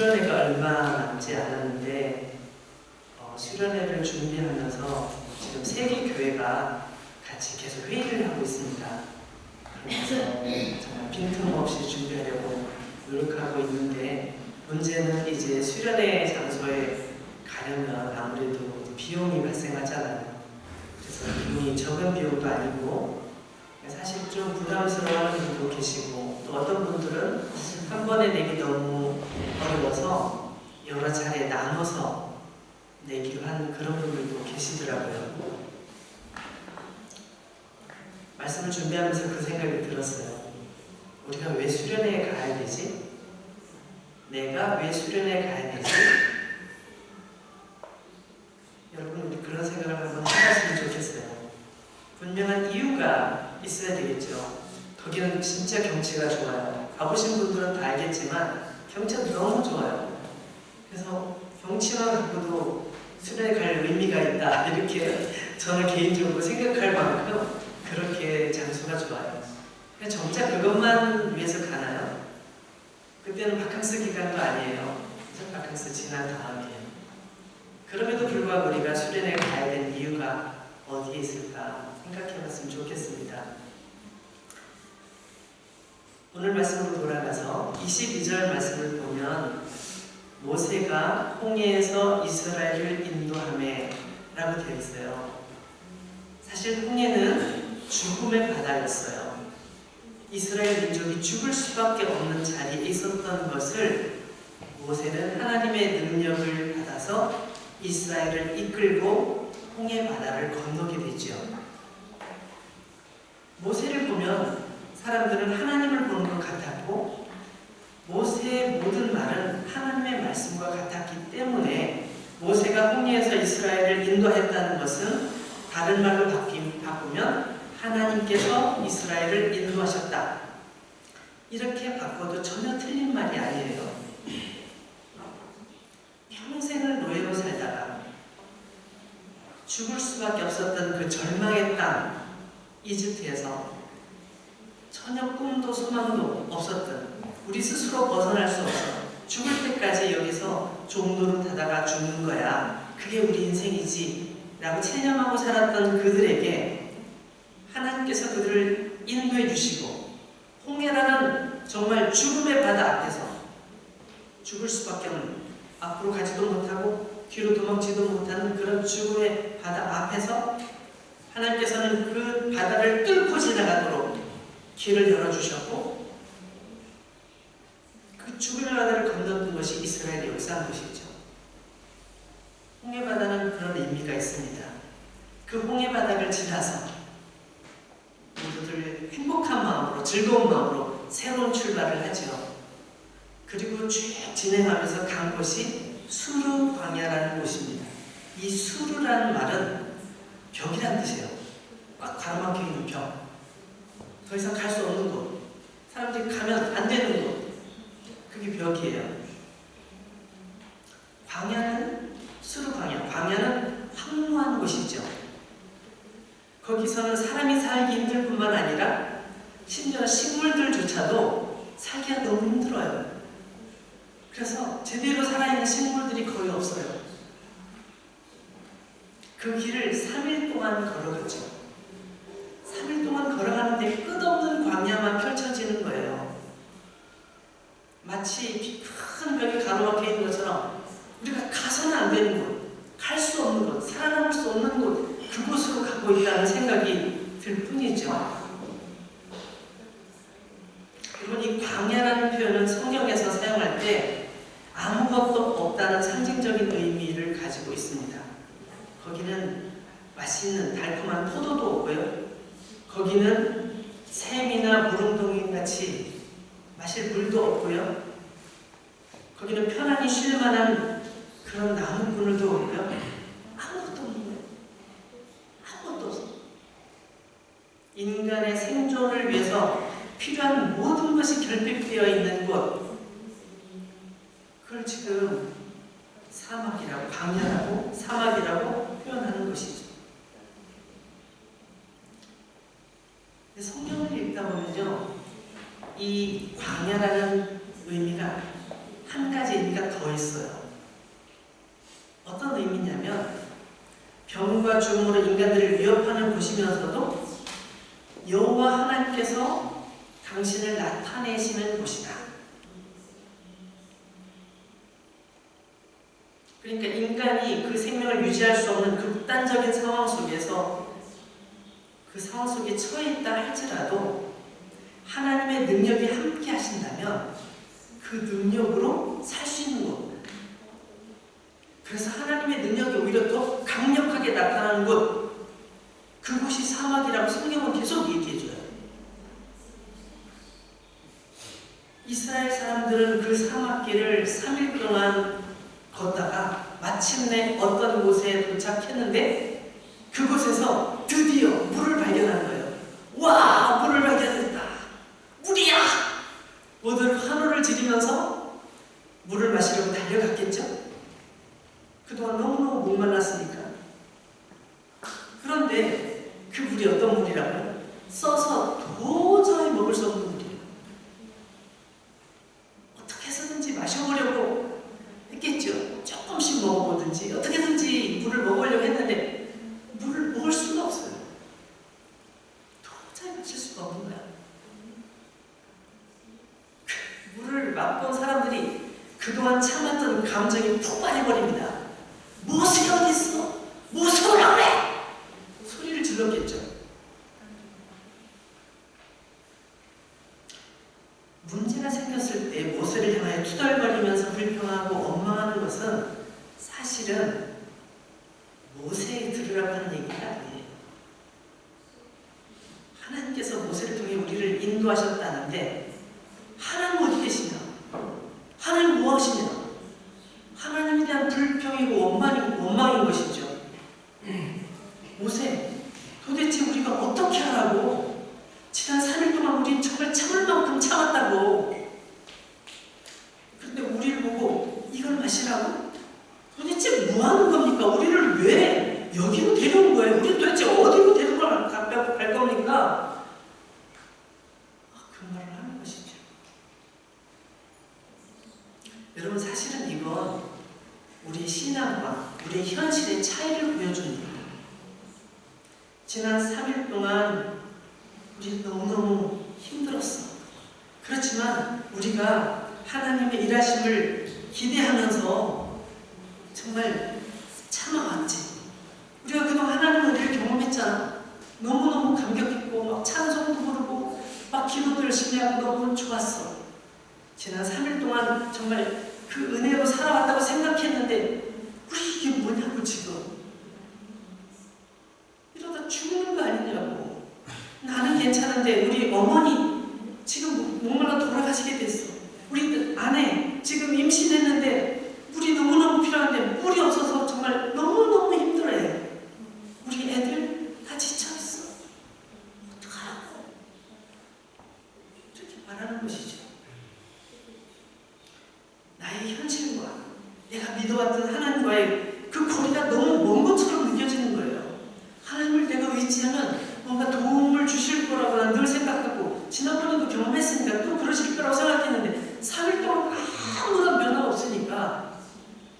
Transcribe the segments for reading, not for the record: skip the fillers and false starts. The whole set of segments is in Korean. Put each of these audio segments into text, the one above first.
수련회가 얼마 남지 않았는데 수련회를 준비하면서 지금 세계교회가 같이 계속 회의를 하고 있습니다. 그래서 정말 빈틈없이 준비하려고 노력하고 있는데, 문제는 이제 수련회 장소에 가려면 아무래도 비용이 발생하잖아요. 그래서 비용이 적은 비용도 아니고 사실 좀 부담스러워하는 분도 계시고, 또 어떤 분들은 한 번에 내기 너무 어려워서 여러 차례 나눠서 내기로 하는 그런 분들도 계시더라고요. 말씀을 준비하면서 그 생각이 들었어요. 우리가 왜 수련회에 가야 되지? 내가 왜 수련회에 가야 되지? 여러분, 우리 그런 생각을 한번 해봤으면 좋겠어요. 분명한 이유가 있어야 되겠죠. 거기는 진짜 경치가 좋아요. 가보신 분들은 다 알겠지만 경치가 너무 좋아요. 그래서 경치만 갖고도 수련회 갈 의미가 있다, 이렇게 저는 개인적으로 생각할 만큼 그렇게 장소가 좋아요. 정작 그것만 위해서 가나요? 그때는 바캉스 기간도 아니에요. 바캉스 지난 다음이에요. 그럼에도 불구하고 우리가 수련회에 가야 되는 이유가 어디에 있을까 생각해봤으면 좋겠습니다. 오늘 말씀으로 돌아가서 22절 말씀을 보면, 모세가 홍해에서 이스라엘을 인도하매 라고 되어 있어요. 사실 홍해는 죽음의 바다였어요. 이스라엘 민족이 죽을 수밖에 없는 자리에 있었던 것을 모세는 하나님의 능력을 받아서 이스라엘을 이끌고 홍해 바다를 건너게 되죠. 모세를 보면 사람들은 하나님을 보는 것 같았고, 모세의 모든 말은 하나님의 말씀과 같았기 때문에 모세가 홍해에서 이스라엘을 인도했다는 것은 다른 말로 바꾸면 하나님께서 이스라엘을 인도하셨다, 이렇게 바꿔도 전혀 틀린 말이 아니에요. 평생을 노예로 살다가 죽을 수밖에 없었던 그 절망의 땅 이집트에서 전혀 꿈도 소망도 없었던, 우리 스스로 벗어날 수 없어 죽을 때까지 여기서 종노릇하다가 죽는 거야, 그게 우리 인생이지 라고 체념하고 살았던 그들에게 하나님께서 그들을 인도해 주시고, 홍해라는 정말 죽음의 바다 앞에서 죽을 수밖에 없는, 앞으로 가지도 못하고 뒤로 도망치도 못하는 그런 죽음의 바다 앞에서 하나님께서는 그 바다를 뚫고 지나가도록 길을 열어주셨고, 그 죽음의 바다를 건넜던 것이 이스라엘의 역사한 것이죠. 홍해바다는 그런 의미가 있습니다. 그 홍해바다를 지나서 모두들 행복한 마음으로, 즐거운 마음으로 새로운 출발을 하죠. 그리고 쭉 진행하면서 간 곳이 수르 광야라는 곳입니다. 이 수르라는 말은 벽이란 뜻이에요. 꽉 가로막혀 있는 벽. 더 이상 갈 수 없는 곳, 사람들이 가면 안 되는 곳, 그게 벽이에요. 광야는, 수르 광야, 광야는 황무한 곳이죠. 거기서는 사람이 살기 힘들 뿐만 아니라 심지어 식물들조차도 살기가 너무 힘들어요. 그래서 제대로 살아있는 식물들이 거의 없어요. 그 길을 3일 동안 걸어갔죠. 3일 동안 걸어가는데 끝없는 광야만 펼쳐지는 거예요. 마치 큰 벽이 가로막혀 있는 것처럼 우리가 가서는 안 되는 곳, 갈 수 없는 곳, 살아남을 수 없는 곳, 그곳으로 가고 있다는 생각이 들 뿐이죠. 그리고 이 광야라는 표현은 성경에서 사용할 때 아무것도 없다는 상징적인 의미를 가지고 있습니다. 거기는 맛있는 달콤한 포도도 없고요, 거기는 샘이나 물웅덩이 같이 마실 물도 없고요, 거기는 편안히 쉴 만한 그런 나무 그늘도 없고요, 아무것도 없는 거예요. 아무것도 없어. 인간의 생존을 위해서 필요한 모든 것이 결핍되어 있는 곳, 그걸 지금 사막이라고, 광야라고, 사막이라고 표현하는 것이죠. 성경을 읽다 보면요, 이 광야라는 의미가 한 가지 의미가 더 있어요. 어떤 의미냐면 병과 죽음으로 인간들을 위협하는 곳이면서도 여호와 하나님께서 당신을 나타내시는 곳이다. 그러니까 인간이 그 생명을 유지할 수 없는 극단적인 상황 속에서 그 상황 속에 처해 있다 할지라도 하나님의 능력이 함께 하신다면 그 능력으로 살 수 있는 곳. 그래서 하나님의 능력이 오히려 더 강력하게 나타나는 곳, 그곳이 사막이라고 성경은 계속 얘기해줘요. 이스라엘 사람들은 그 사막길을 3일 동안 걷다가 마침내 어떤 곳에 도착했는데 그곳에서 드디어 물을 발견한 거예요. 와, 물을 발견했다. 물이야! 모두 환호를 지르면서 물을 마시려고 달려갔겠죠? 그동안 너무너무 목말랐으니까. 그런데 그 물이 어떤 물이라고요? 써서 도저히 먹을 수 없는 물이에요. 어떻게 해서든지 마셔보려고 했겠죠. 조금씩 먹어보든지 어떻게든지 물을 먹으려고 했는데 물을 먹을 수가 없어요. 도저히 마실 수가 없는 거야. 물을 맛본 사람들이 그동안 참았던 감정이 폭발해버립니다. 무엇이 어디 있어? 무엇을 오라 그래? 소리를 질렀겠죠. 문제가 생겼을 때 모세를 향하여 투덜거리면서 불평하고 원망하는 것은 사실은 모세에 들으라고 하는 얘기가 아니에요. 하나님께서 모세를 통해 우리를 인도하셨다는데 하나님 어디 계시냐? 하나님 뭐 하시냐? 하나님에 대한 불평이고 원망인 것이죠. 모세, 도대체 우리가 어떻게 하라고? 지난 3일 동안 우린 정말 참을 만큼 참았다고. 그런데 우리를 보고 이걸 마시라고? 도대체 뭐 하는 겁니까? 우리를 왜 여기로 데려온 거예요? 우리 도대체 어디로 갈 겁니까? 그 말을 하는 것이죠. 여러분, 사실은 이건 우리의 신앙과 우리의 현실의 차이를 보여줍니다. 지난 3일 동안 우리 너무너무 힘들었어. 그렇지만 우리가 하나님의 일하심을 기대하면서 정말 참아왔지. 우리가 그동안 하나님의 은혜를 경험했잖아. 너무너무 감격했고 막 찬송도 부르고 막 기도도 열심히 하고 너무 좋았어. 지난 3일 동안 정말 그 은혜로 살아왔다고 생각했는데 우리 이게 뭐냐고 지금. 이러다 죽는 거 아니냐고. 나는 괜찮은데 우리 어머니 지금 목말라 돌아가시게 됐어. 우리 아내 지금 임신했는데 물이 너무너무 필요한데 물이 없어서 정말 너무너무 힘들어해. 우리 애들 다 지쳐있어. 어떡하라고. 이렇게 말하는 것이죠. 나의 현실과 내가 믿어왔던 하나님과의 그 거리가 너무 먼 것처럼 느껴지는 거예요. 하나님을 내가 의지하면 뭔가 도움을 주실 거라고 난 늘 생각하고 지난번에도 경험했으니까 또 그러실 거라고 생각했는데 3일 동안 아무런 변화가 없으니까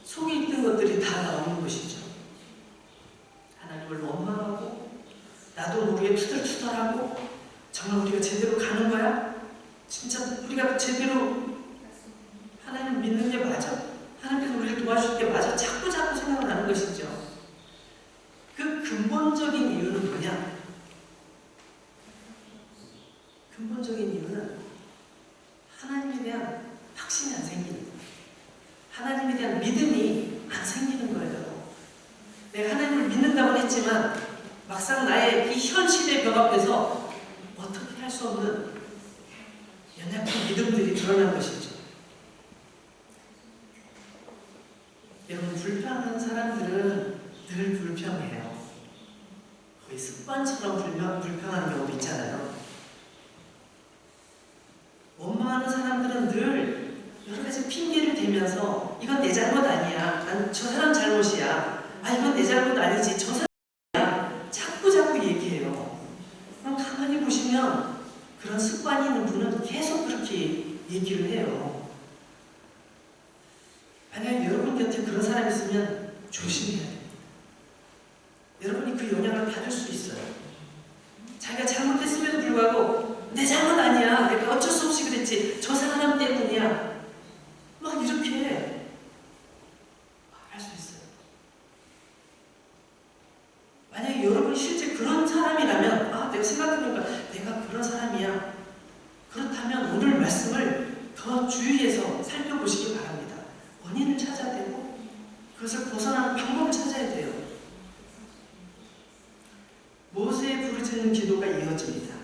속에 있던 것들이 다 나오는 것이죠. 하나님을 원망하고 나도 모르게 투덜투덜하고 정말 우리가 제대로 가는 거야? 진짜 우리가 제대로 하나님 믿는 게 맞아? 하나님께서 우리를 도와줄 게 맞아? 자꾸 생각나는 것이죠. 그 근본적인 이유는 뭐냐? 근본적인 이유는 하나님에 대한 확신이 안 생기는 거예요. 하나님에 대한 믿음이 안 생기는 거예요. 내가 하나님을 믿는다고 했지만 막상 나의 이 현실의 벽 앞에서 어떻게 할 수 없는 연약한 믿음들이 드러난 것이죠. 여러분, 불평하는 사람들은 늘 불평해요. 거의 습관처럼 불평하는 경우도 있잖아요. 원망하는 사람들은 늘 여러 가지 핑계를 대면서 이건 내 잘못 아니야. 난 저 사람 잘못이야. 아, 이건 내 잘못 아니지. 저 사람이야. 자꾸 얘기해요. 그럼 가만히 보시면 그런 습관이 있는 분은 계속 그렇게 얘기를 해요. 사람 있으면 조심해야 돼요. 여러분이 그 영향을 받을 수 있어요. 자기가 잘못했음에도 불구하고 내 잘못 아니야, 내가 어쩔 수 없이 그랬지, 저 사람 때문이야, 막 이렇게 할 수 있어요. 만약에 여러분이 실제 그런 사람이라면, 내가 생각해보니까 내가 그런 사람이야, 그렇다면 오늘 말씀을 더 주의해서 살펴보시기 바랍니다. 원인을 찾아야 되고 그것을 벗어나는 방법을 찾아야 돼요. 모세의 부르짖는 기도가 이어집니다.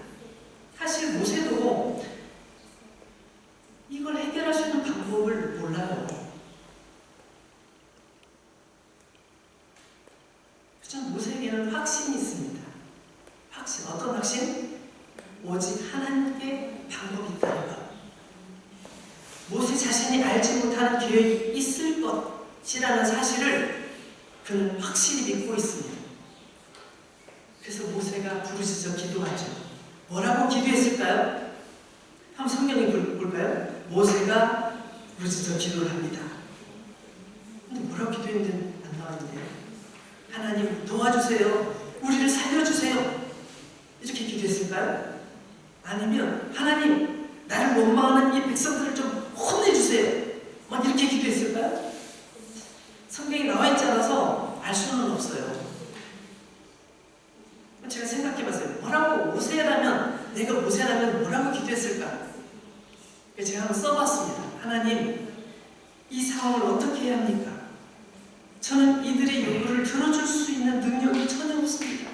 사실 모세도 이걸 해결할 수 있는 방법을 몰라요. 그렇죠? 모세에게는 확신이 있습니다. 확신. 어떤 확신? 오직 하나님께 방법이 있다는 것. 모세 자신이 알지 못하는 계획이 있을 것이라는 사실을 그는 확실히 믿고 있습니다. 그래서 모세가 부르짖어 기도하죠. 뭐라고 기도했을까요? 한번 성경에 볼까요? 모세가 부르짖어 기도를 합니다. 근데 뭐라고 기도했는지 안 나왔는데요. 하나님 도와주세요. 우리를 살려주세요. 이렇게 기도했을까요? 아니면 하나님 나를 원망하는 이 백성들을 좀 혼내주세요. 막 이렇게 기도했을까요? 성경에 나와 있지 않아서 알 수는 없어요. 제가 생각해봤어요. 뭐라고 내가 모세라면 뭐라고 기도했을까? 제가 한번 써봤습니다. 하나님, 이 상황을 어떻게 해야 합니까? 저는 이들의 요구를 들어줄 수 있는 능력이 전혀 없습니다.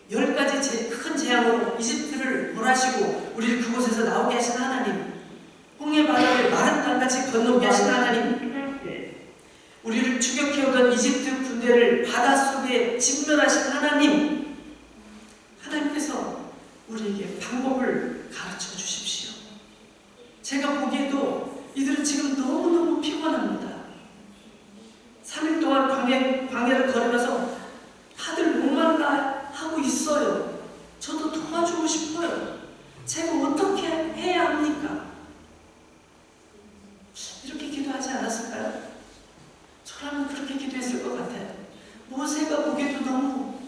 10가지 큰 재앙으로 이집트를 벌하시고 우리를 그곳에서 나오게 하신 하나님, 홍해 바다를 마른 땅같이 건너게 하신 하나님, 우리를 추격해오던 이집트 군대를 바닷속에 진멸하신 하나님, 하나님께서 우리에게 방법을 가르쳐 주십시오. 제가 보기에도 이들은 지금 너무너무 피곤합니다. 3일 동안 광야를 걸으면서 다들 목말라 하고 있어요. 저도 도와주고 싶어요. 제가 어떻게 해야 합니까? 이렇게 기도하지 않았을까요? 저라면 그렇게 기도했을 것 같아요. 모세가 보기에도 너무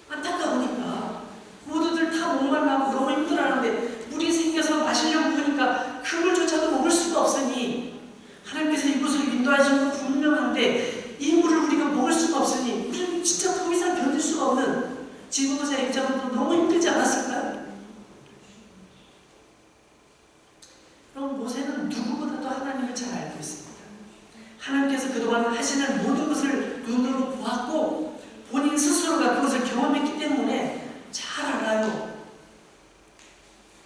안타까우니까 모두들 다 목말라하고 너무 힘들어하는데 물이 생겨서 마시려고 보니까 그 물조차도 먹을 수가 없으니 하나님께서 이곳을 인도하신 건 분명한데 이 물을 우리가 먹을 수가 없으니 우리는 진짜 더 이상 견딜 수가 없는 지도자 입장으로 너무 힘들지 않았을까요? 그럼 모세는 누구보다도 하나님을 잘 알고 있습니다. 하나님께서 그동안 하시는 모든 것을 눈으로 보았고 본인 스스로가 그것을 경험했기 때문에 잘 알아요.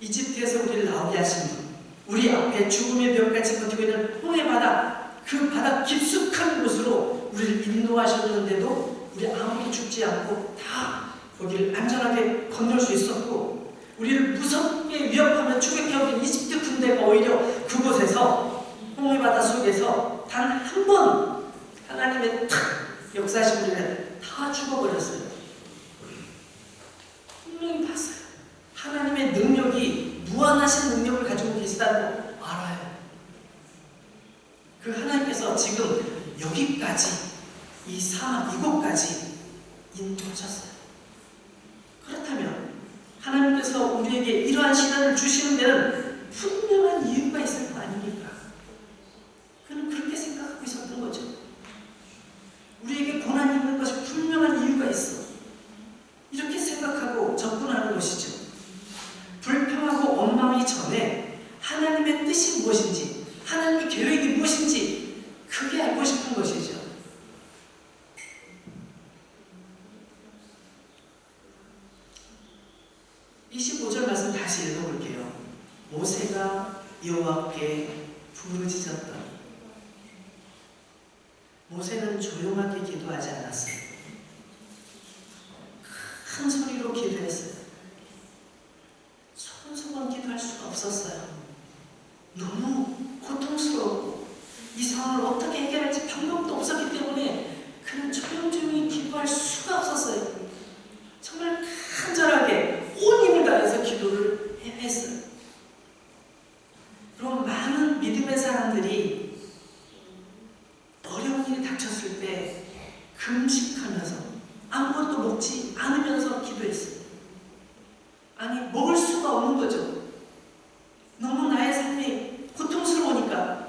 이집트에서 우리를 나오게 하신 분, 우리 앞에 죽음의 벽같이 버티고 있는 홍해 바다, 그 바다 깊숙한 곳으로 우리를 인도하셨는데도 우리 아무도 죽지 않고 다 거기를 안전하게 건널 수 있었고, 우리를 무섭게 위협하며 추격해오던 이집트 군대가 오히려 그곳에서 홍해 바다 속에서 단 한 번 하나님의 역사하신 우리는 다 죽어버렸어요. 분명히 봤어요. 하나님의 능력이 무한하신 능력을 가지고 계시다는 거 알아요. 그 하나님께서 지금 여기까지, 이 사막 이곳까지 인도하셨어요. 그렇다면 하나님께서 우리에게 이러한 시간을 주시는 데는 분명한 이유가 있을 거 아닙니까? 그는 그렇게 생각하고 있었던 거죠. 우리에게 고난이 있는 것이 분명한 이유가 있어. 이렇게 생각하고 접근하는 것이죠. 불평하고 원망하기 전에 하나님의 뜻이 무엇인지, 하나님의 계획이 무엇인지 그게 알고 싶은 것이죠. 이 25절 말씀 다시 읽어볼게요. 모세가 여호와께 부르짖었다. 모세는 조용하게 기도하지 않았어요. 큰 소리로 기도했어요. 소곤소곤 기도할 수가 없었어요. 너무 고통스러웠고 이 상황을 어떻게 해결할지 방법도 없었기 때문에 그는 조용조용히 기도할 수가 없었어요. 정말 간절하게 온 힘을 다해서 기도를 했어요. 그럼 많은 믿음의 사람들이 어려운 일이 금식하면서 아무것도 먹지 않으면서 기도했어요. 아니, 먹을 수가 없는 거죠. 너무 나의 삶이 고통스러우니까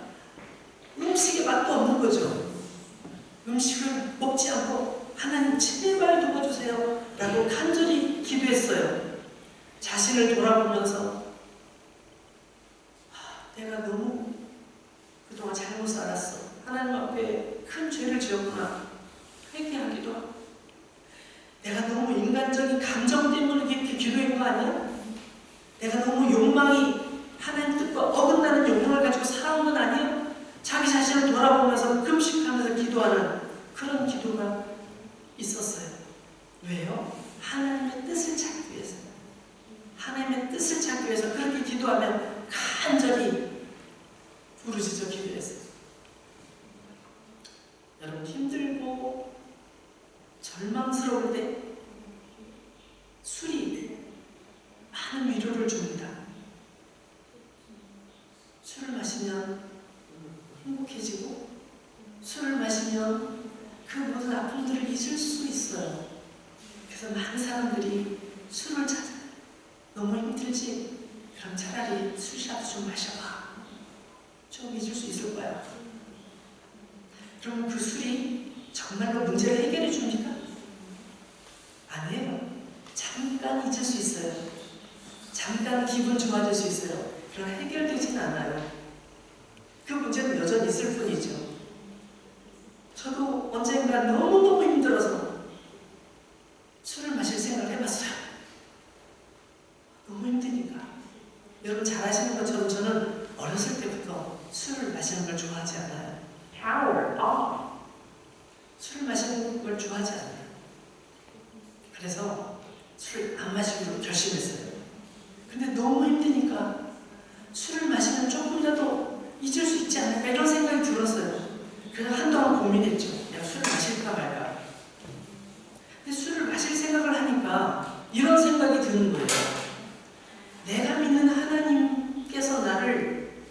음식에 맛도 없는 거죠. 음식을 먹지 않고 하나님 제발 도와주세요 라고 간절히 기도했어요. 자신을 돌아보면서 내가 너무 그동안 잘못 살았어. 하나님 앞에 큰 죄를 지었구나. 회개하기도 하고, 내가 너무 인간적인 감정 때문에 이렇게 기도한 거 아니야? 내가 너무 욕망이 하나님 뜻과 어긋나는 욕망을 가지고 살아온 건 아니야? 자기 자신을 돌아보면서 금식하면서 기도하는 그런 기도가 있었어요. 왜요? 하나님의 뜻을 찾기 위해서. 하나님의 뜻을 찾기 위해서 그렇게 기도하면 간절히 부르짖어 기도했어요. 여러분, 힘들고 절망스러울 때 술이 많은 위로를 줍니다. 술을 마시면 행복해지고, 술을 마시면 그 모든 아픔들을 잊을 수 있어요. 그래서 많은 사람들이 술을 찾아요. 너무 힘들지? 그럼 차라리 술이라도 좀 마셔봐. 좀 잊을 수 있을 거야. 그럼 그 술이 정말로 문제를 해결해 줍니까? 아니에요. 잠깐 잊을 수 있어요. 잠깐 기분 좋아질 수 있어요. 그러나 해결되진 않아요. 그 문제는 여전히 있을 뿐이죠. 저도 언젠가 너무너무 힘들어서 술을 마실 생각을 해봤어요. 너무 힘드니까. 여러분 잘 아시는 것처럼 저는 어렸을 때부터 술을 마시는 걸 좋아하지 않아요. 술을 마시는 걸 좋아하지 않아요. 그래서 술을 안 마시기로 결심했어요. 근데 너무 힘드니까 술을 마시면 조금이라도 잊을 수 있지 않을까 이런 생각이 들었어요. 그래서 한동안 고민했죠. 내가 술을 마실까 말까. 근데 술을 마실 생각을 하니까 이런 생각이 드는 거예요. 내가 믿는 하나님께서 나를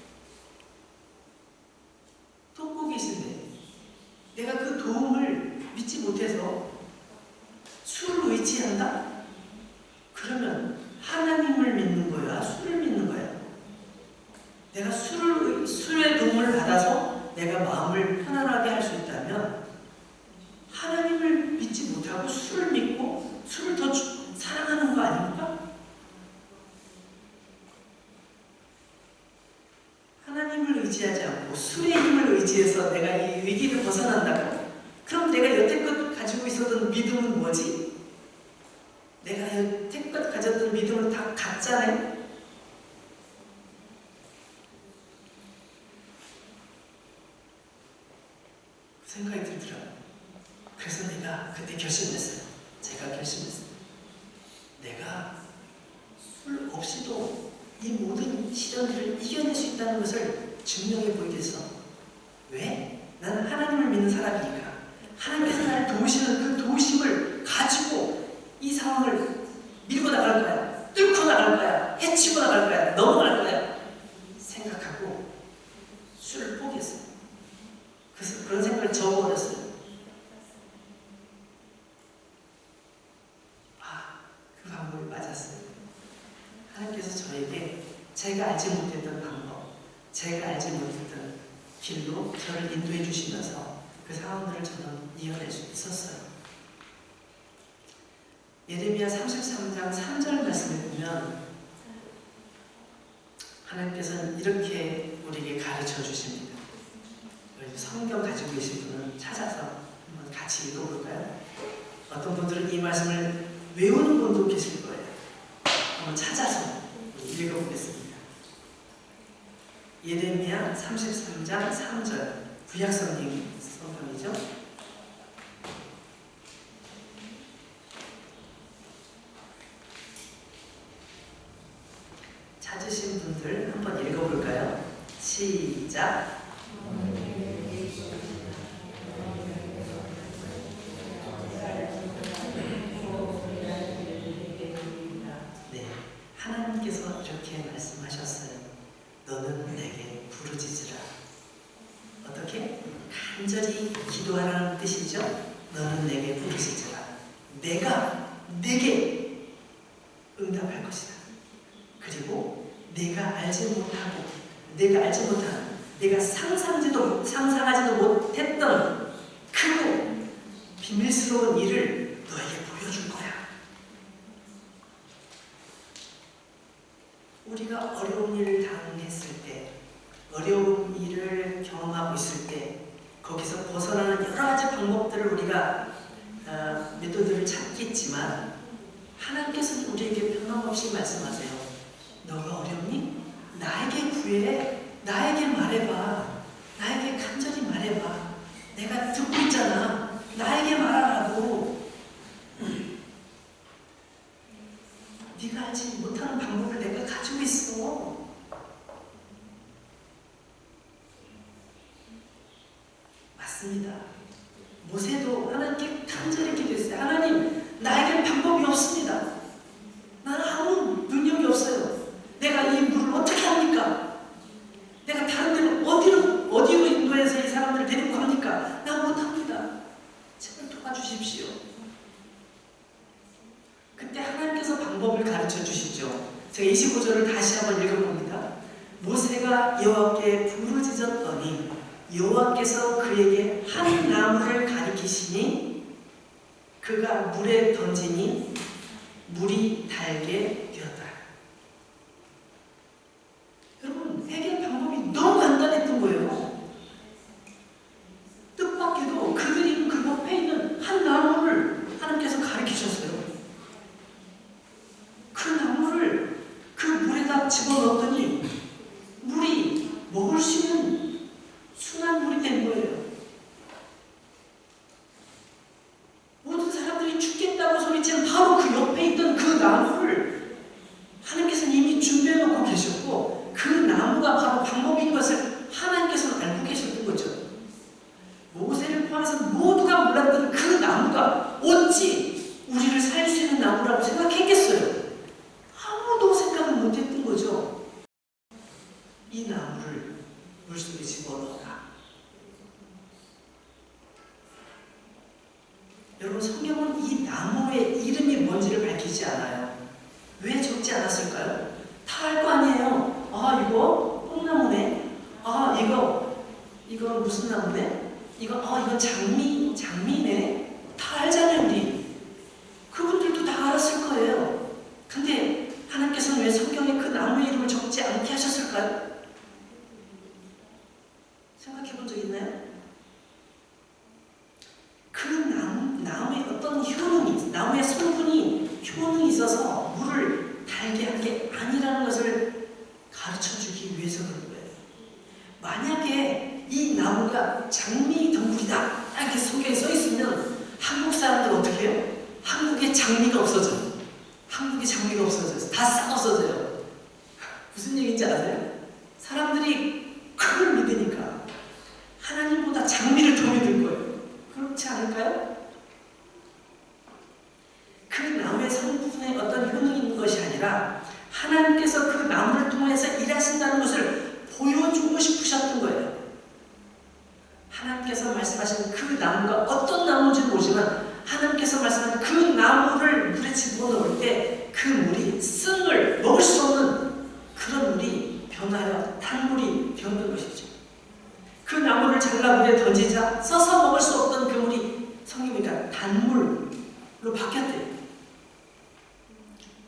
돕고 계신데 내가 그 도움을 믿지 못해서 술을 의지한다? 그러면 하나님을 믿는 거야? 술을 믿는 거야? 내가 술의 도움을 받아서 내가 마음을 편안하게 할 수 있다면 하나님을 믿지 못하고 술을 믿고 술을 더 사랑하는 거 아닙니까? 하나님을 의지하지 않고 술의 힘을 의지해서 내가 이 위기를 벗어난다고? 그럼 내가 여태껏 가지고 있었던 믿음은 뭐지? 내가 여태껏 가졌던 믿음은 다 가짜네? 그 생각이 들더라고요. 그래서 내가 그때 결심했어요. 제가 결심했어요. 내가 술 없이도 이 모든 시련들을 이겨낼 수 있다는 것을 증명해 보이겠어. 왜? 나는 하나님을 믿는 사람이니까. 하나님께서 나를 도우시는 그 도우심을 가지고 이 상황을 밀고 나갈 거야. 뚫고 나갈 거야. 해치고 나갈 거야. 넘어갈 거야. 생각하고 술을 포기했어요. 그래서 그런 생각을 적어버렸어요. 그 방법이 맞았어요. 하나님께서 저에게 제가 알지 못했던 방법, 제가 알지 못했던 길로 저를 인도해 주시면서 그 상황들을 저는 이겨낼 수 있었어요. 예레미야 33장 3절 말씀을 보면 하나님께서는 이렇게 우리에게 가르쳐 주십니다. 성경 가지고 계신 분은 찾아서 한번 같이 읽어볼까요? 어떤 분들은 이 말씀을 외우는 분도 계실 거예요. 한번 찾아서 읽어보겠습니다. 예레미야 33장 3절 구약성경이죠. 찾으신 분들 한번 읽어볼까요? 시작. 네, 하나님께서 이렇게 말씀하셨어요. 너는 내게 부르짖으라. 어떻게? 간절히 기도하라는 뜻이죠. 너는 내게 부르짖으라. 내가 내게 응답할 것이다. 그리고 내가 알지 못하고 내가 상상하지도 못했던 크고 비밀스러운 일을 너에게 보여줄 거야. 우리가 어려운 일을 당했을 때, 어려운 일을 경험하고 있을 때 거기서 벗어나는 여러 가지 방법들을 우리가 메소드를 찾겠지만 하나님께서는 우리에게 변함없이 말씀하세요. 너가 어렵니? 나에게 구해. 나에게 말해봐. 나에게 간절히 말해봐. 내가 듣고 있잖아. 나에게 말하라고. 네가 알지 못하는 방법을 내가 가지고 있어. 맞습니다. 모세도 하나님께 간절히 기도했어요. 하나님, 나에겐 방법이 없습니다. 나는 아무 능력이 없어요. 내가 이 물을 어떻게 합니까? 내가 다른 데로 어디로 인도해서 이 사람들을 데리고 갑니까? 나 못합니다. 제발 도와주십시오. 그때 하나님께서 방법을 가르쳐 주시죠. 제가 25절을 다시 한번 읽어봅니다. 모세가 여호와께 부르짖었더니 여호와께서 그에게 한 나무를 가리키시니 그가 물에 던지니 물이 달게 되었다. 여러분, 해결 방법이 너무 간단했던 거예요. 뜻밖에도 그들이 그 옆에 있는 한 나무를 하나님께서 가리키셨어요. 그 나무를 그 물에다 집어넣었더니 물이 먹을 수 있는 순한 물이 된 거예요. 모든 사람들이 죽겠다고 소리치는 바로 그 옆에 있던 그 나무를 하나님께서는 이미 준비해놓고 계셨고 그 나무가 바로 방법인 것을 하나님께서는 알고 계셨던 거죠. 모세를 포함해서 모두가 몰랐던 그 나무가 어찌 우리를 살 수 있는 나무라고 생각했겠어요? 아무도 생각을 못했던 거죠. 이 나무를 물속에 집어넣어라. 여러분, 성경은 이 나무의 이름이 뭔지를 밝히지 않아요. 왜 적지 않았을까요? 다 알 거 아니에요. 아, 이거 뽕나무네. 아, 이거 무슨 나무네? 이건 장미네. 다 알잖아요, 우리. 그분들도 다 알았을 거예요. 근데 하나님께서는 왜 성경에 그 나무의 이름을 적지 않게 하셨을까요? 생각해 본 적 있나요? 그 나무의 어떤 나무의 성분이 효능이 있어서 물을 달게 한 게 아니라는 것을 가르쳐 주기 위해서 그런 거예요. 만약에 이 나무가 장미 덩굴이다 이렇게 성경에 써 있으면 한국 사람들 어떻게 해요? 한국에 장미가 없어져요. 한국에 장미가 없어져요. 다 싹 없어져요. 무슨 얘기인지 아세요? 사람들이 그걸 믿으니까 하나님보다 장미를 더 믿을 거예요. 그렇지 않을까요? 그 나무의 성분에 어떤 효능이 있는 것이 아니라 하나님께서 그 나무를 통해서 일하신다는 것을 보여주고 싶으셨던 거예요. 하나님께서 말씀하신 그 나무가 어떤 나무인지는 모르지만 하나님께서 말씀하신 그 나무를 물에 집어넣을 때 그 물이 쓴 물, 먹을 수 없는 그런 물이 변하여 단물이 변한 것이죠. 그 나무를 잘라 물에 던지자 써서 먹을 수 없던 그 물이 성경이니까 단물로 바뀌었대요.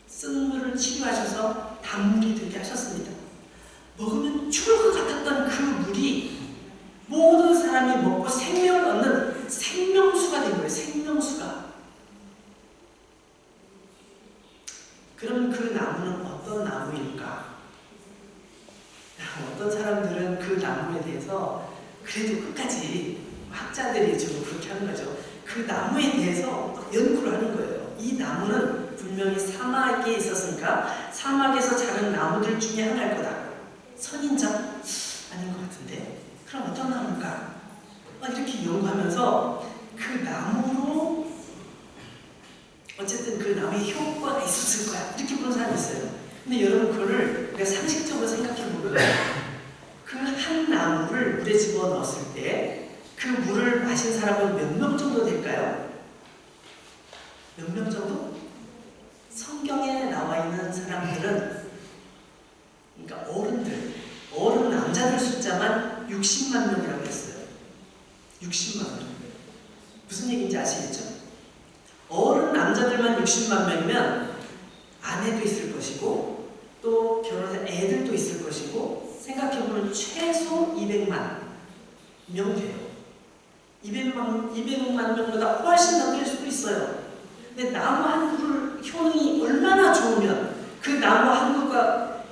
쓴 물을 치유하셔서 단물이 되게 하셨습니다. 먹으면 죽을 것 같았던 그 물이 모든 사람이 먹고 생명을 얻는 생명수가 된 거예요. 생명수가. 그럼 그 나무는 어떤 나무일까? 어떤 사람들은 그 나무에 대해서 그래도 끝까지 학자들이 주로 그렇게 하는 거죠. 그 나무에 대해서 연구를 하는 거예요. 이 나무는 분명히 사막에 있었으니까 사막에서 자란 나무들 중에 하나일 거다. 선인장? 아닌 것 같은데. 그럼 어떤 나무일까? 이렇게 연구하면서 그 나무로 어쨌든 그 나무의 효과가 있었을 거야. 이렇게 보는 사람이 있어요. 근데 여러분 그거를 우리가 상식적으로 생각해 보면 그 한 나무를 물에 집어 넣었을 때 그 물을 마신 사람은 몇 명 정도 될까요? 몇 명 정도? 성경에 나와 있는 사람들은, 그러니까 어른 남자들 숫자만 60만 명이라고 했어요. 60만 명. 무슨 얘기인지 아시겠죠? 어른 남자들만 60만 명이면 아내도 있을 것이고 또 결혼한 애들도 있을 것이고 생각해보면 최소 200만 명 돼요. 200만 명보다 훨씬 더 될 수도 있어요. 근데 나무 한 그루 효능이 얼마나 좋으면 그 나무 한 그루가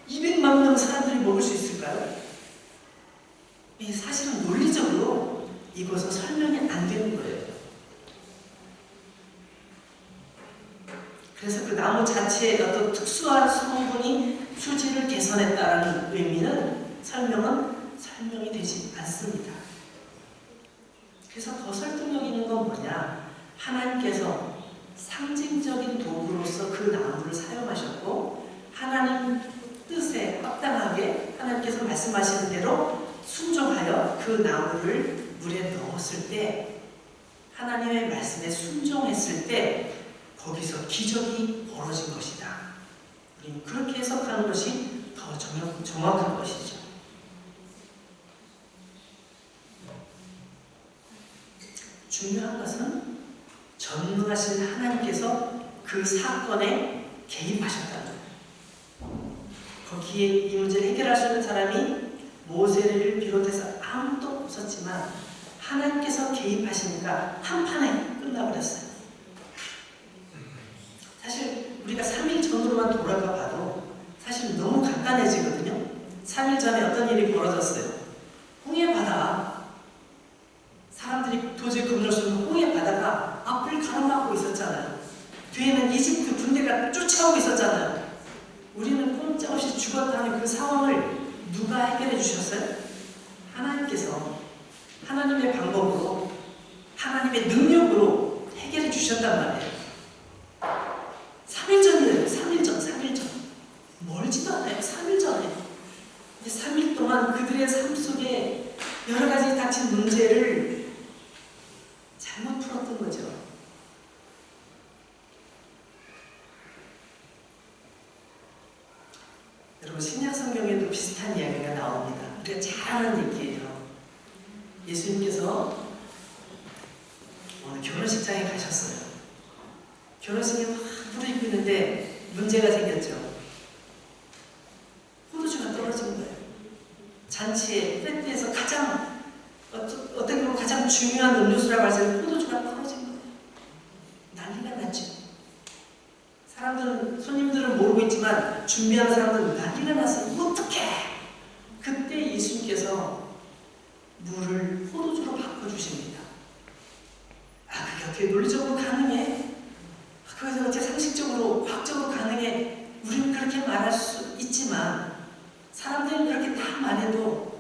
200만 명 사람들이 먹을 수 있을까요? 사실은 논리적으로 이것은 설명이 안 되는 거예요. 그래서 그 나무 자체의 어떤 특수한 성분이 수질을 개선했다는 의미는 설명이 되지 않습니다. 그래서 더 설득력 있는 건 뭐냐? 하나님께서 상징적인 도구로서 그 나무를 사용하셨고 하나님 뜻에 합당하게 하나님께서 말씀하시는 대로 순종하여 그 나무를 물에 넣었을 때, 하나님의 말씀에 순종했을 때 거기서 기적이 벌어진 것이다. 우리는 그렇게 해석하는 것이 더 정확한 것이죠. 중요한 것은 전능하신 하나님께서 그 사건에 개입하셨다는 거예요. 거기에 이 문제를 해결할 수 있는 사람이 모세를 비롯해서 아무도 없었지만 하나님께서 개입하시니까 한 판에 끝나버렸어요. 사실 우리가 3일 전으로만 돌아가 봐도 사실 너무 간단해지거든요. 3일 전에 어떤 일이 벌어졌어요. 홍해 바다, 사람들이 도저히 건널 수 없는 홍해 바다가 앞을 가로막고 있었잖아요. 뒤에는 이집트 군대가 쫓아오고 있었잖아요. 우리는 꼼짝없이 죽었다는 그 상황을 누가 해결해 주셨어요? 하나님께서 하나님의 방법으로, 하나님의 능력으로 해결해 주셨단 말이에요. 3일 전이에요. 3일 전. 멀지도 않아요. 3일 전에. 3일 동안 그들의 삶 속에 여러 가지 닥친 문제를 잘못 풀었던 거죠. 여러분, 신약 성경에도 비슷한 이야기가 나옵니다. 우리가 잘 아는 얘기예요. 예수님께서 어느 결혼식장에 가셨어요. 결혼식에 막 불을 입고 있는데 문제가 생겼죠. 포도주가 떨어진 거예요. 잔치에, 페스트에서 가장 어떻게 보면 가장 중요한 음료수라고 할 수 있는 포도주가 떨어진 거예요. 난리가 났죠. 손님들은 모르고 있지만 준비하는 사람들은 난리가 났어요. 어떡해! 그때 예수님께서 물을 포도주로 바꿔주십니다. 그게 어떻게 논리적으로 가능해? 그래서 어떻게 상식적으로, 과학적으로 가능해? 우리는 그렇게 말할 수 있지만 사람들은 그렇게 다 말해도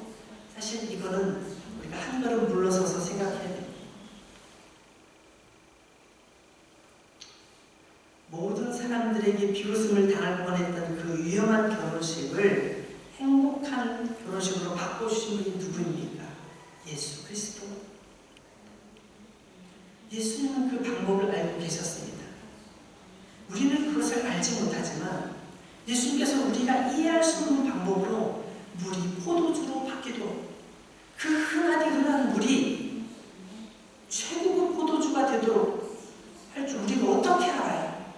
사실 이거는 우리가 한 걸음 물러서서 생각해야 됩니다. 모든 사람들에게 비웃음을 당할 뻔했던 그 위험한 결혼식을 행복한 결혼식으로 바꿔주신 분이 누구입니까? 예수 그리스도. 예수님은 그 방법을 알고 계셨습니다. 우리는 그것을 알지 못하지만 예수님께서 우리가 이해할 수 없는 방법으로 물이 포도주로 바뀌도록, 그 흔한 물이 최고급 포도주가 되도록 할 줄 우리가 어떻게 알아요?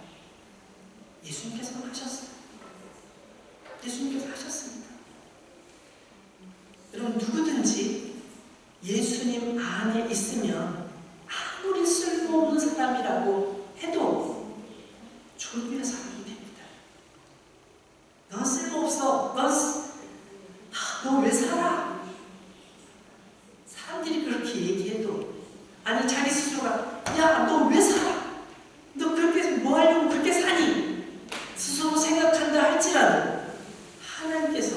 예수님께서 하셨어요. 예수님께서 하셨습니다. 여러분, 누구든지 예수님 안에 있으면 아무리 쓸모없는 사람이라고 해도 존귀한 사람이 됩니다. 넌 쓸모없어. 너 왜 살아? 사람들이 그렇게 얘기해도, 아니 자기 스스로가 야, 너 왜 살아? 너 그렇게 뭐 하려고 그렇게 사니? 스스로 생각한다 할지라도 하나님께서,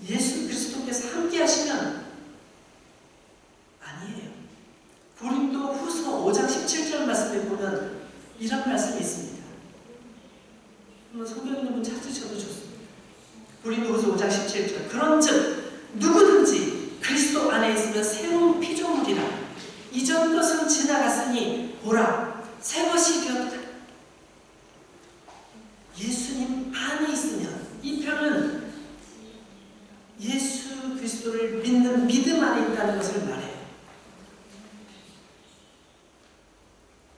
예수 그리스도께서 함께 하시면 아니에요. 고린도 후서 5장 17절 말씀에 보면 이런 말씀이 있습니다. 한번 성경 있는 분 찾으셔도 좋습니다. 고린도 후서 5장 17절. 그런즉 누구든지 그리스도 안에 있으면 새로운 피조물이라. 있다는 것을 말해요.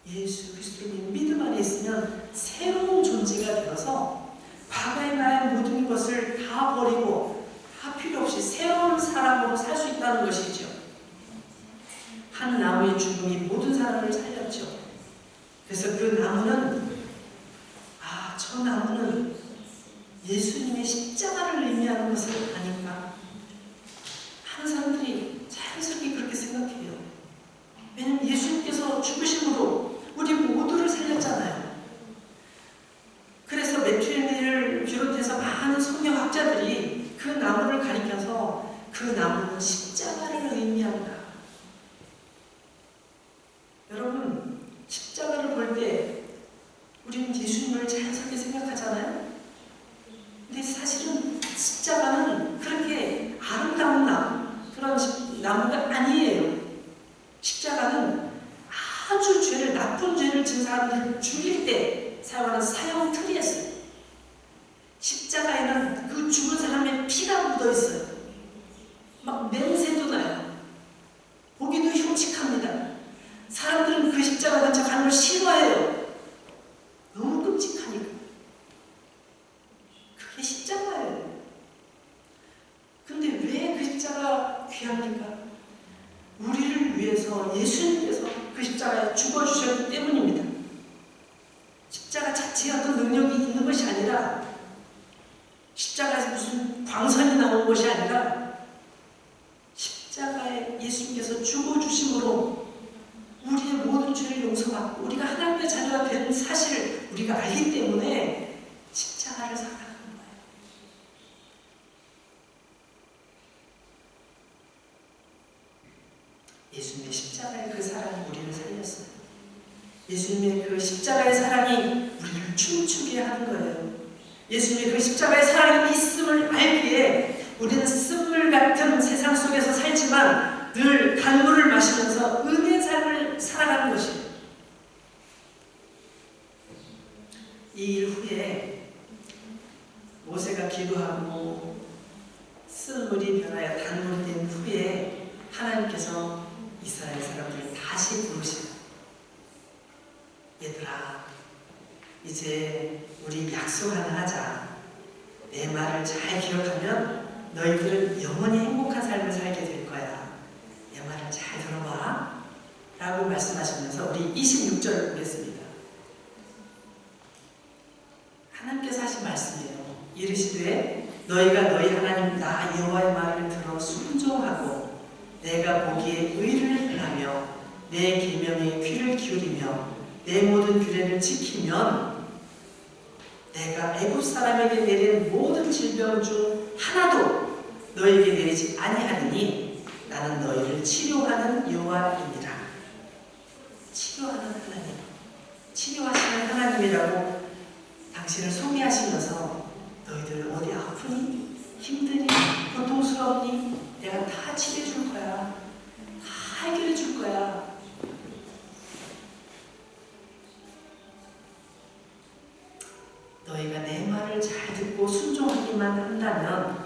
예수 그리스도의 믿음 안에 있으면 새로운 존재가 되어서 과거의 나의 모든 것을 다 버리고 다 필요 없이 새로운 사람으로 살 수 있다는 것이죠. 한 나무의 죽음이 모든 사람을 살렸죠. 그래서 그 나무는 저 나무는 예수님의 십자가를 의미하는 것을 아닌가 하는 사람들이 자연스럽게 그렇게 생각해요. 왜냐하면 예수님께서 죽으심으로 우리 모두를 살렸잖아요. 그래서 매튜엘을 비롯해서 많은 성경학자들이 그 나무를 가리켜서 그 나무는 십자가를 의미한다. 여러분, 십자가를 볼 때 우리는 예수님을 자연스럽게 생각하잖아요. 근데 사실은 십자가는 그렇게 아름다운 그런 나무가 아니에요. 십자가는 아주 나쁜 죄를 지은 사람들을 죽일 때 사용하는 사형 틀이었어요. 십자가에는 그 죽은 사람의 피가 묻어 있어요. 막 냄새도 나요. 보기도 흉측합니다. 사람들은 그 십자가 근처 가는 걸 싫어해요. 너무 끔찍하니까. 그게 십자가예요. 근데 왜 그 십자가 귀합니까? 우리를 위해서 예수님께서 그 십자가에 죽어주셨기 때문입니다. 십자가 자체에 어떤 능력이 있는 것이 아니라, 십자가에서 무슨 광선이 나온 것이 아니라, 십자가에 예수님께서 죽어주심으로 우리의 모든 죄를 용서받고 우리가 하나님의 자녀가 된 사실을 우리가 알기 때문에 십자가를 사랑하는 거예요. 예수님의 십자가의 그 사랑이 우리를 살렸어요. 예수님의 그 십자가의 사랑이 우리를 춤추게 하는 거예요. 예수님의 그 십자가의 사랑이 있음을 알기에 우리는 쓴물 같은 세상 속에서 살지만 늘 단물을 마시면서 은혜의 삶을 살아가는 것이에요. 이 일 후에 모세가 기도하고 쓴물이 변하여 단물이 된 후에 하나님께서 이스라엘 사람들을 다시 부르시고, 얘들아, 이제 우리 약속 하나 하자. 내 말을 잘 기억하면 너희들은 영원히 행복한 삶을 살게 될 거야. 내 말을 잘 들어봐 라고 말씀하시면서 우리 26절을 보겠습니다. 하나님께서 하신 말씀이에요. 이르시되 너희가 너희 하나님 나 여호와의 말을 들어 순종하고 내가 보기에 의를 행하며 내 계명에 귀를 기울이며 내 모든 규례를 지키면 내가 애굽 사람에게 내린 모든 질병 중 하나도 너희에게 내리지 아니하리니 나는 너희를 치료하는 여호와이니라. 치료하는 하나님, 치료하시는 하나님이라고 당신을 소개하시면서 너희들 어디 아프니? 힘드니? 고통스럽니? 내가 다 치료해 줄 거야. 다 해결해 줄 거야. 너희가 내 말을 잘 듣고 순종하기만 한다면,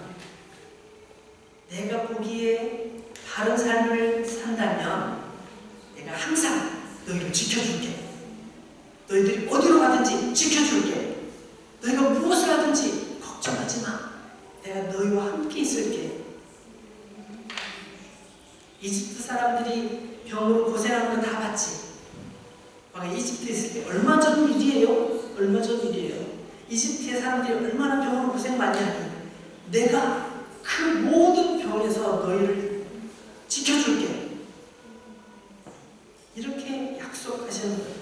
내가 보기에 바른 삶을 산다면 내가 항상 너희를 지켜줄게. 너희들이 어디로 가든지 지켜줄게. 너희가 무엇을 하든지 걱정하지 마. 내가 너희와 함께 있을게. 이집트 사람들이 병으로 고생하는 거 다 봤지. 막 이집트에 있을 때 얼마 전 일이에요. 얼마 전 일이에요. 이집트의 사람들이 얼마나 병으로 고생 많이 하니 내가 그 모든 병에서 너희를 지켜줄게. 이렇게 약속하시는 거예요.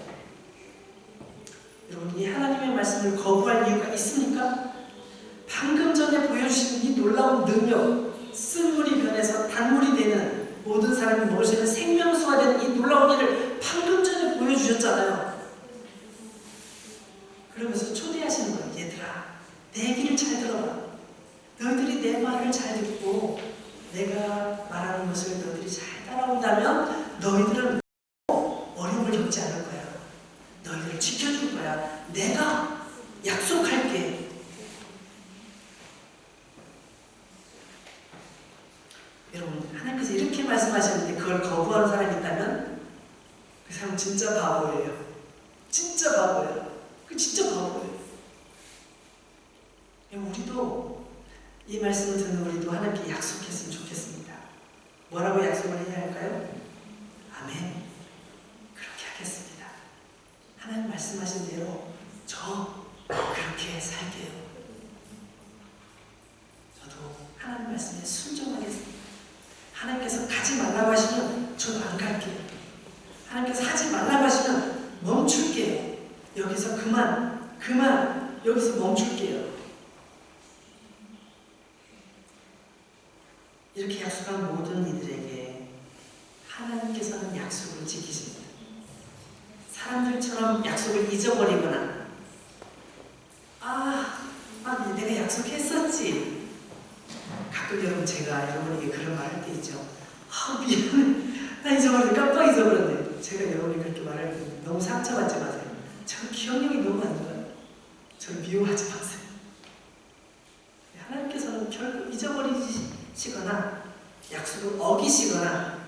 여러분, 이 하나님의 말씀을 거부할 이유가 있습니까? 방금 전에 보여주신 이 놀라운 능력, 쓴물이 변해서 단물이 되는, 모든 사람이 먹을 수 있는 생명수가 되는 이 놀라운 일을 방금 전에 보여주셨잖아요. 그러면서 초대하시는 거예요. 얘들아, 내 얘기를 잘 들어봐. 너희들이 내 말을 잘 듣고 내가 말하는 것을 너희들이 잘 따라온다면 너희들은 어려움을 겪지 않을 거야. 너희들을 지켜줄 거야. 내가 약속할게. 여러분, 하나님께서 이렇게 말씀하시는데 그걸 거부하는 사람이 있다면 그 사람 진짜 바보예요. 진짜 바보예요. 그 진짜 바보예요. 우리도 이 말씀을 듣는 우리도 하나님께 약속했으면 좋겠습니다. 뭐라고 약속을 해야 할까요? 아멘. 그렇게 하겠습니다. 하나님 말씀하신 대로 저 그렇게 살게요. 저도 하나님 말씀에 순종하겠습니다. 하나님께서 가지 말라고 하시면 저도 안 갈게요. 하나님께서 하지 말라고 하시면 멈출게요. 여기서 그만 여기서 멈출게요. 이렇게 약속한 모든 이들에게 하나님께서는 약속을 지키십니다. 사람들처럼 약속을 잊어버리거나 내가 약속했었지. 가끔 여러분 제가 여러분에게 그런 말 할 때 있죠. 미안해. 나 잊어버렸네. 깜빡 잊어버렸네. 제가 여러분이 그렇게 말할 때 너무 상처받지 마세요. 저는 기억력이 너무 안 좋아요. 저를 미워하지 마세요. 하나님께서는 결국 잊어버리시거나 약속을 어기시거나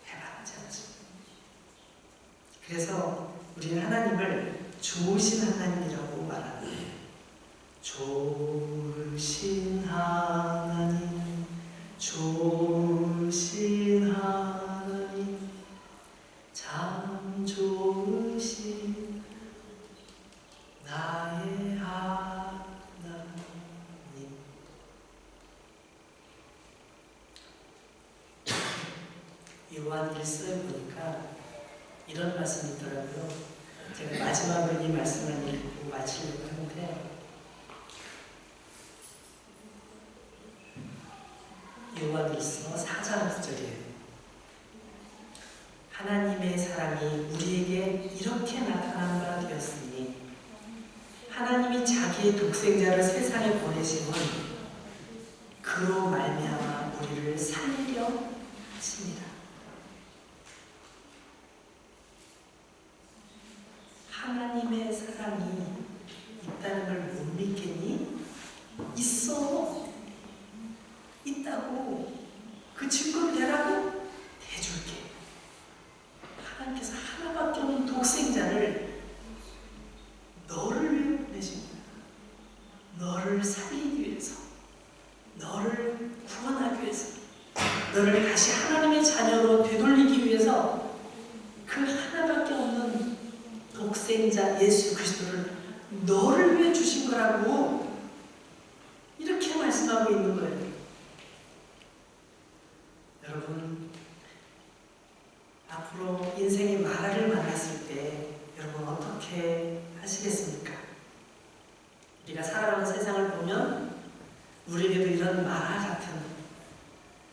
해방하지 않습니다. 그래서 우리는 하나님을 좋으신 하나님이라고 말합니다. 좋으신 하나님, 좋으신 하나님, 참 좋으신 나의 하나님. 요한 1서에 보니까 이런 말씀이 있더라고요. 제가 마지막으로 이 말씀을 읽고 마치려고 하는데, 요한 1서 4장 9절이에요. 하나님의 사랑이 우리에게 이렇게 나타난 바 되었으니 하나님이 자기의 독생자를 세상에 보내심은 그로 말미암아 우리를 살리려 하십니다. 하나님의 사랑이 있다는 걸 못 믿겠니? 있어. 있다고. 그 증거를 대라고? 대줄게. 하나님께서 하나밖에 없는 독생자를 너를 위해 보내십니다. 너를 살리기 위해서, 너를 구원하기 위해서, 너를 다시 하나님의 자녀로 되돌리기 위해서 그 하나밖에 없는 독생자 예수 그리스도를 너를 위해 주신 거라고 이렇게 말씀하고 있는 거예요. 여러분, 앞으로 인생의 마라를 만났을 때 여러분 어떻게 하시겠습니까? 우리가 살아가는 세상을 보면 우리에게도 이런 마라 같은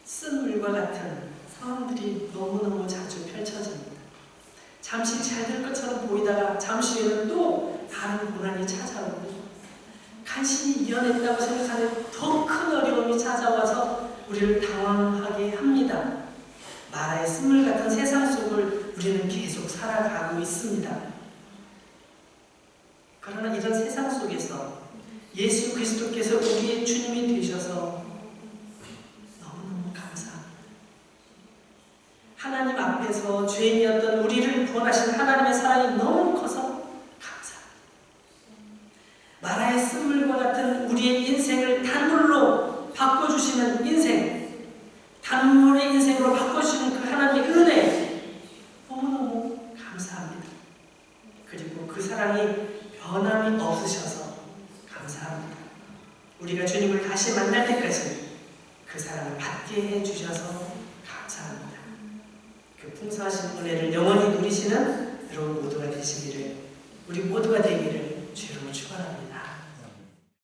쓴물과 같은 상황들이 너무너무 자주 펼쳐집니다. 잠시 잘 될 것처럼 보이다가 잠시 후에는 또 다른 고난이 찾아오고 간신히 이겨냈다고 생각하는 더 큰 어려움이 찾아와서 우리를 당황하게 합니다. 마라의 쓴물 같은 세상 속을 우리는 계속 살아가고 있습니다. 그러나 이런 세상 속에서 예수 그리스도께서 우리의 주님이 되셔서 너무너무 감사합니다. 하나님 앞에서 죄인이었던 우리를 구원하신 하나님의 사랑이 너무 커서 감사합니다. 마라의 쓴물과 같은 우리의 인생을 단물로 바꿔주시는 인생, 단물의 인생으로 바꿔주시는 그 하나님의 은혜 너무너무 감사합니다. 그리고 그 사랑이 변함이 없으셔서 감사합니다. 우리가 주님을 다시 만날 때까지 그 사랑을 받게 해주셔서 감사합니다. 그 풍성하신 은혜를 영원히 누리시는 여러분 모두가 되시기를, 우리 모두가 되기를 주로 축원합니다.